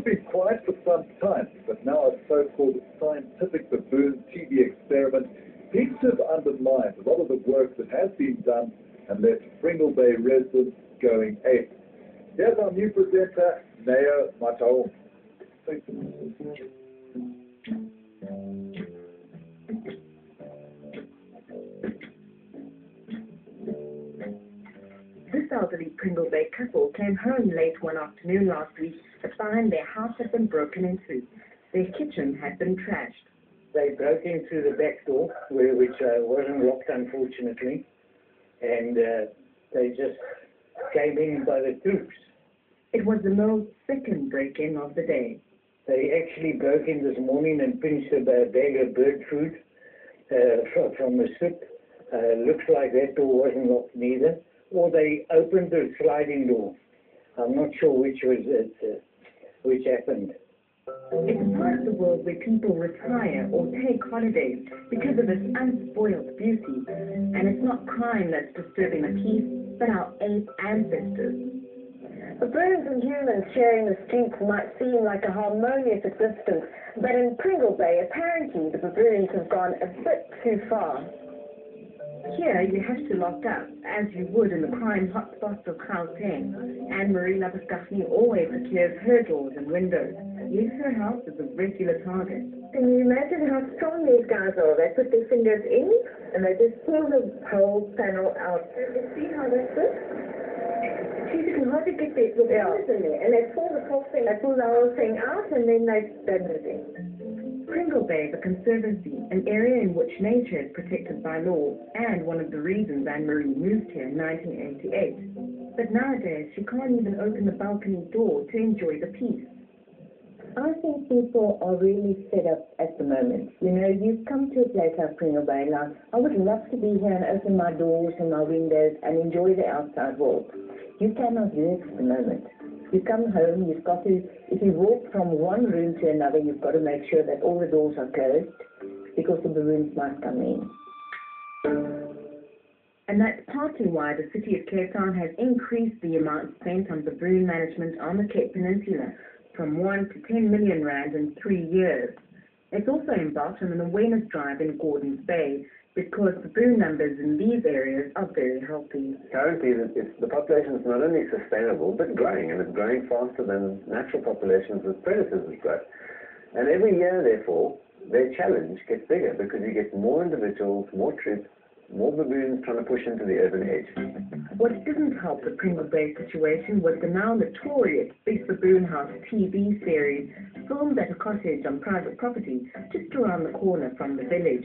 have been quiet for some time, but now a so-called scientific baboon TV experiment seems to have undermined a lot of the work that has been done and left Pringle Bay residents going ape. Here's our new presenter, Neo Matao. Thank you. This elderly Pringle Bay couple came home late one afternoon last week to find their house had been broken into. Their kitchen had been trashed. They broke in through the back door, which wasn't locked, unfortunately, and they just came in by the troops. It was the mill's second break-in of the day. They actually broke in this morning and pinched a bag of bird food from the SIP. Looks like that door wasn't locked neither. Or they opened the sliding door. I'm not sure which happened. It's a part of the world where people retire or take holidays because of its unspoiled beauty, and it's not crime that's disturbing the peace, but our ape ancestors. Baboons and humans sharing the streets might seem like a harmonious existence, but in Pringle Bay, apparently the baboons have gone a bit too far. Here, you have to lock up, as you would in the crime hotspots of Gauteng. Anne-Marie Labuskaghni always secures her doors and windows. Yet her house is a regular target. Can you imagine how strong these guys are? They put their fingers in, and they just pull the whole panel out. You see how that works? You can hardly get their fingers in there. And they pull the whole thing, they pull the whole thing out, and then they move in. Pringle Bay is a conservancy, an area in which nature is protected by law, and one of the reasons Anne-Marie moved here in 1988. But nowadays, she can't even open the balcony door to enjoy the peace. I think people are really fed up at the moment. You know, you've come to a place like Pringle Bay now. I would love to be here and open my doors and my windows and enjoy the outside world. You cannot do it at the moment. You come home, you've got to, if you walk from one room to another, you've got to make sure that all the doors are closed because the baboons might come in. And that's partly why the city of Cape Town has increased the amount spent on baboon management on the Cape Peninsula from 1 to 10 million rand in 3 years. It's also embarked on an awareness drive in Gordons Bay because baboon numbers in these areas are very healthy. Currently, the population is not only sustainable, but growing, and it's growing faster than natural populations with predators would grow. And every year, therefore, their challenge gets bigger because you get more individuals, more troops, more baboons trying to push into the urban edge. What didn't help the Pringle Bay situation was the now notorious Big Baboon House TV series, filmed at a cottage on private property just around the corner from the village.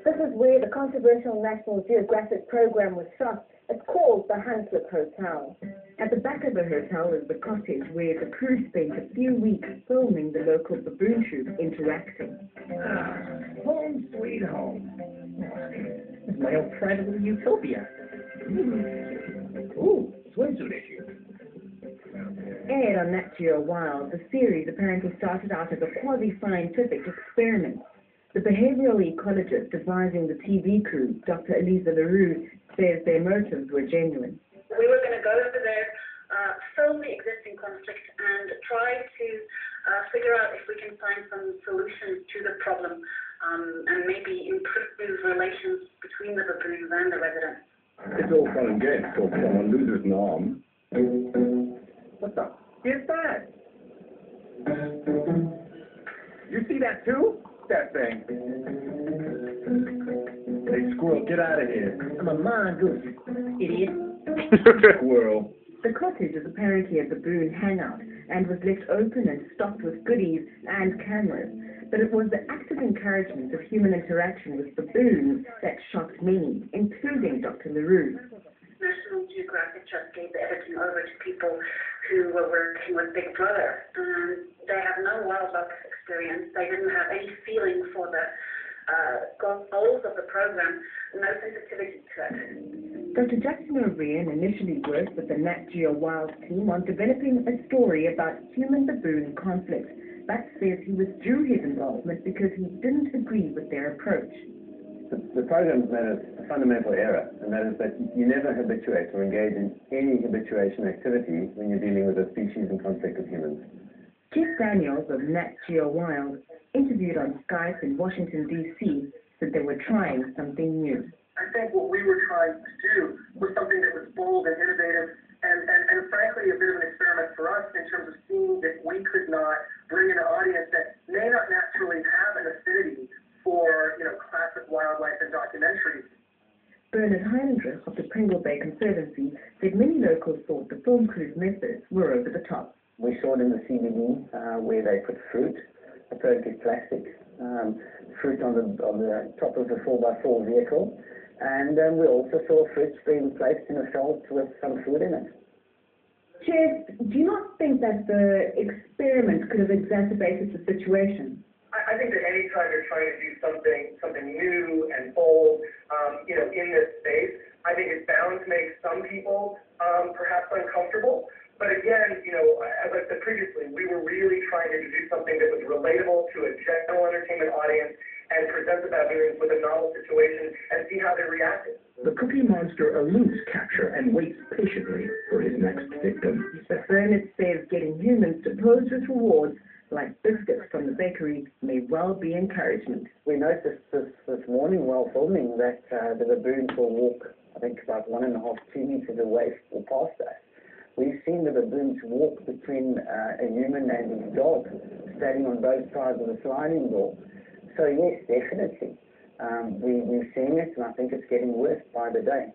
This is where the controversial National Geographic program was shot. It's called the Hanslick Hotel. At the back of the hotel is the cottage where the crew spent a few weeks filming the local baboon troop interacting. Home sweet home. It's my own private little utopia. Ooh, swimsuit issue. Aired on Nat Geo Wild, the series apparently started out as a quasi-scientific experiment. The behavioral ecologist advising the TV crew, Dr. Elisa LaRue, says their motives were genuine. We were going to go over there, film the existing conflict and try to figure out if we can find some solutions to the problem and maybe improve relations between the baboons and the residents. It's all fun and games till someone loses an arm. What the? Here's that. You see that too? That thing. Hey, squirrel, get out of here. I'm a mongoose, idiot. Squirrel. The cottage is apparently a baboon hangout and was left open and stocked with goodies and cameras. But it was the active encouragement of human interaction with baboons that shocked many, including Dr. LaRue. National Geographic just gave everything over to people who were working with Big Brother. They have no wildlife experience. They didn't have any feeling for the goals of the program, no sensitivity to it. Dr. Jackson O'Brien initially worked with the Nat Geo Wild team on developing a story about human-baboon conflict, but says he withdrew his involvement because he didn't agree with their approach. The program's made a fundamental error, and that is that you never habituate or engage in any habituation activity when you're dealing with a species in conflict with humans. Jeff Daniels of Nat Geo Wild, interviewed on Skype in Washington, D.C., said they were trying something new. I think what we were trying to do was something that was bold and innovative and frankly a bit of an experiment for us in terms of seeing if we could not bring in an audience that may not naturally have an affinity for, classic wildlife and documentaries. Bernard Heinendrich of the Pringle Bay Conservancy said many locals thought the film crew's methods were over the top. We saw it in the CBD where they put fruit, apparently plastic, fruit on the top of the 4x4 vehicle. And we also saw fruits being placed in a salt with some food in it. Jeff, do you not think that the experiment could have exacerbated the situation? I think that any time you're trying to do something new and bold, in this space, I think it's bound to make some people perhaps uncomfortable. But again, as I said previously, we were really trying to do something that was relatable to a general entertainment audience and present the baboons with a novel situation and see how they reacted. The Cookie Monster eludes capture and waits patiently for his next victim. But Bernard says getting humans to pose with rewards like biscuits from the bakery may well be encouragement. We noticed this morning while filming that the baboons will walk, I think, about 1.5 to 2 meters away or past us. We've seen the baboons walk between a human and his dog, standing on both sides of the sliding door. So yes, definitely. We've seen it, and I think it's getting worse by the day.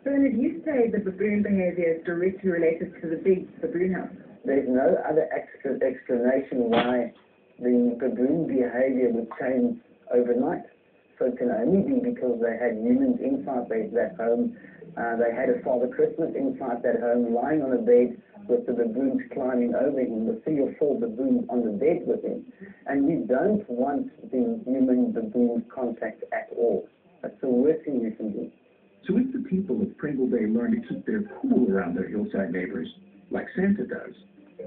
Bernard, you say the baboon behavior is directly related to the big baboon house. There's no other explanation why the baboon behavior would change overnight. So it can only be because they had humans inside that home. They had a Father Christmas inside that home, lying on a bed with the baboons climbing over him, the 3 or 4 baboons on the bed with him. And we don't want the human-baboon contact at all. That's the worst thing you can do. So if the people of Pringle Bay learn to keep their cool around their hillside neighbors, like Santa does,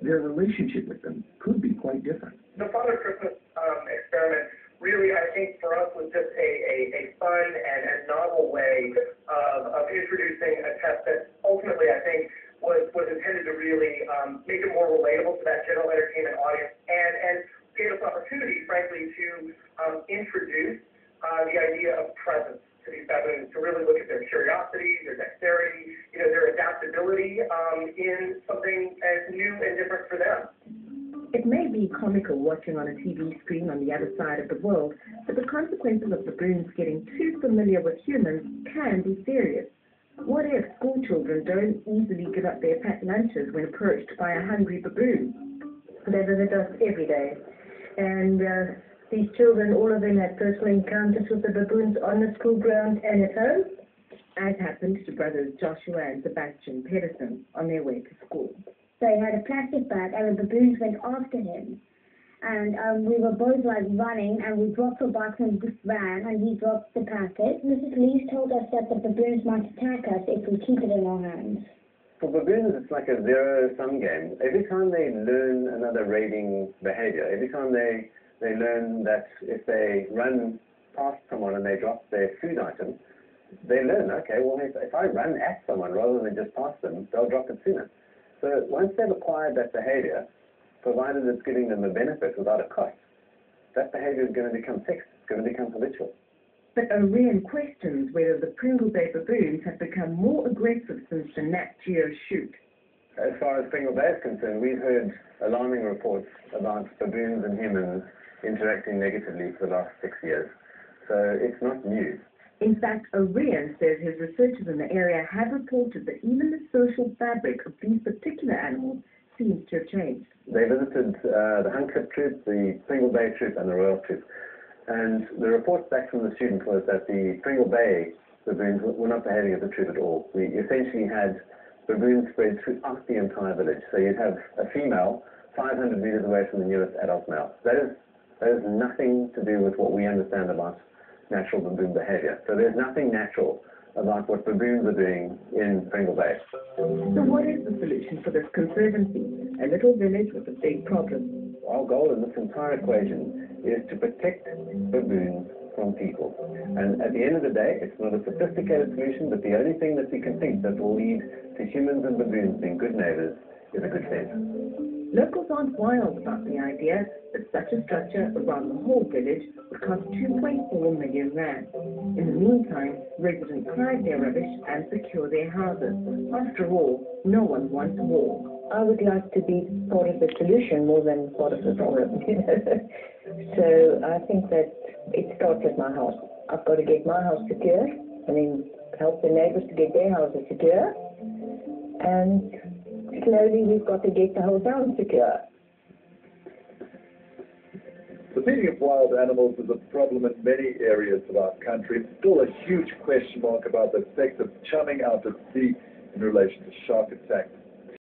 their relationship with them could be quite different. The Father Christmas experiment really, I think, for us was just a fun and novel way of introducing a test that ultimately, I think, was intended to really make it more relatable to that general entertainment audience and gave us an opportunity, frankly, to introduce the idea of presence to these baboons, to really look at their curiosity, their dexterity, their adaptability in something as new and different for them. It may be comical watching on a TV screen on the other side of the world, but the consequences of baboons getting too familiar with humans can be serious. What if school children don't easily give up their packed lunches when approached by a hungry baboon? They visit us every day, and these children, all of them had personal encounters with the baboons on the school ground and at home, as happened to brothers Joshua and Sebastian Pedersen on their way to school. So he had a plastic bag and the baboons went after him. And we were both running, and we dropped our bikes and just ran, and he dropped the packet. Mrs. Lees told us that the baboons might attack us if we keep it in our hands. For baboons, it's like a zero-sum game. Every time they learn another raiding behavior, every time they learn that if they run past someone and they drop their food item, they learn, okay, well, if I run at someone rather than just past them, they'll drop it sooner. So once they've acquired that behavior, provided it's giving them a benefit without a cost, that behavior is going to become fixed, it's going to become habitual. But Orion questions whether the Pringle Bay baboons have become more aggressive since the Nat Geo shoot. As far as Pringle Bay is concerned, we've heard alarming reports about baboons and humans interacting negatively for the last 6 years. So it's not new. In fact, Orion says his researchers in the area have reported that even the social fabric of these particular animals seems to have changed. They visited the Hunt Clip troop, the Pringle Bay troop, and the Royal troop. And the reports back from the students was that the Pringle Bay baboons were not behaving as a troop at all. We essentially had baboons spread throughout the entire village. So you'd have a female 500 meters away from the nearest adult male. That is nothing to do with what we understand about natural baboon behavior. So there's nothing natural about what baboons are doing in Pringle Bay. So what is the solution for this conservancy? A little village with a big problem. Our goal in this entire equation is to protect baboons from people. And at the end of the day, it's not a sophisticated solution, but the only thing that we can think that will lead to humans and baboons being good neighbors is a good fence. Locals aren't wild about the idea that such a structure around the whole village would cost 2.4 million rand. In the meantime, residents hide their rubbish and secure their houses. After all, no one wants war. I would like to be part of the solution more than part of the problem. So I think that it starts at my house. I've got to get my house secure and then help the neighbors to get their houses secure. And slowly we've got to get the whole town secure. The feeding of wild animals is a problem in many areas of our country. It's still a huge question mark about the effect of chumming out at sea in relation to shark attacks.